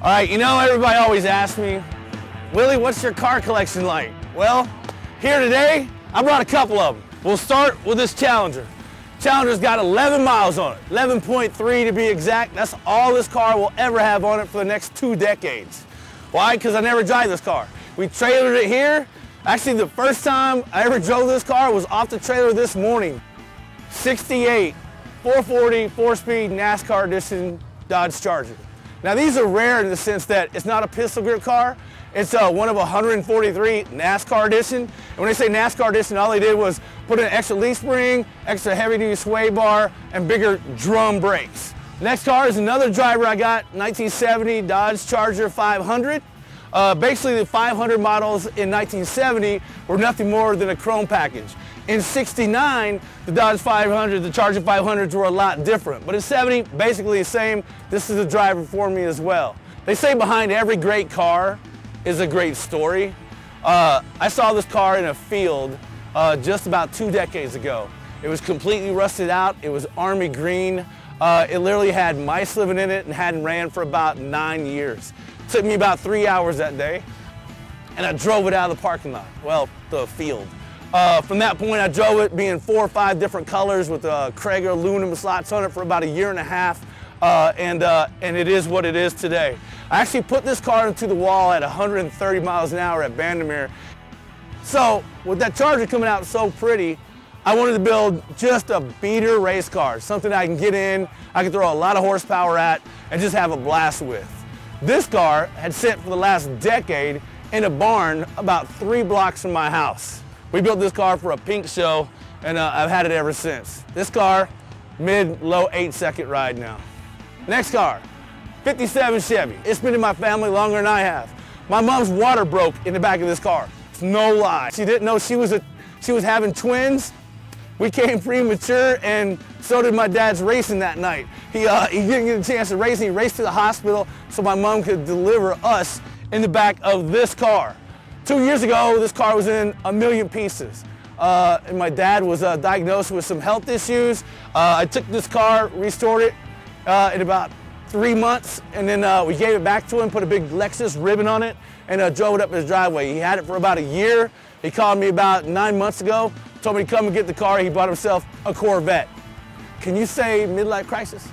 All right, you know, everybody always asks me, Willie, what's your car collection like? Well, here today, I brought a couple of them. We'll start with this Challenger. Challenger's got 11 miles on it, 11.3 to be exact. That's all this car will ever have on it for the next 2 decades. Why? Because I never drive this car. We trailered it here. Actually, the first time I ever drove this car was off the trailer this morning. 68, 440, 4-speed NASCAR edition Dodge Charger. Now these are rare in the sense that it's not a pistol grip car. It's one of 143 NASCAR edition. And when they say NASCAR edition, all they did was put an extra leaf spring, extra heavy duty sway bar, and bigger drum brakes. Next car is another driver I got, 1970 Dodge Charger 500. Basically the 500 models in 1970 were nothing more than a chrome package. In 69, the Dodge 500, the Charger 500s were a lot different. But in 70, basically the same. This is a driver for me as well. They say behind every great car is a great story. I saw this car in a field just about 2 decades ago. It was completely rusted out. It was army green. It literally had mice living in it and hadn't ran for about 9 years. It took me about 3 hours that day, and I drove it out of the parking lot, well, the field. From that point, I drove it being 4 or 5 different colors with Krager aluminum slots on it for about 1.5 years, and it is what it is today. I actually put this car into the wall at 130 miles an hour at Bandimere. So with that Charger coming out so pretty, I wanted to build just a beater race car, something I can get in, I can throw a lot of horsepower at, and just have a blast with. This car had sit for the last decade in a barn about 3 blocks from my house. We built this car for a pink show, and I've had it ever since. This car, mid-low 8-second ride now. Next car, 57 Chevy. It's been in my family longer than I have. My mom's water broke in the back of this car. It's no lie. She didn't know she was having twins. We came premature, and so did my dad's racing that night. He didn't get a chance to race, and he raced to the hospital so my mom could deliver us in the back of this car. 2 years ago, this car was in 1 million pieces. And my dad was diagnosed with some health issues. I took this car, restored it in about 3 months, and then we gave it back to him, put a big Lexus ribbon on it, and drove it up his driveway. He had it for about 1 year. He called me about 9 months ago, told me to come and get the car. He bought himself a Corvette. Can you say midlife crisis?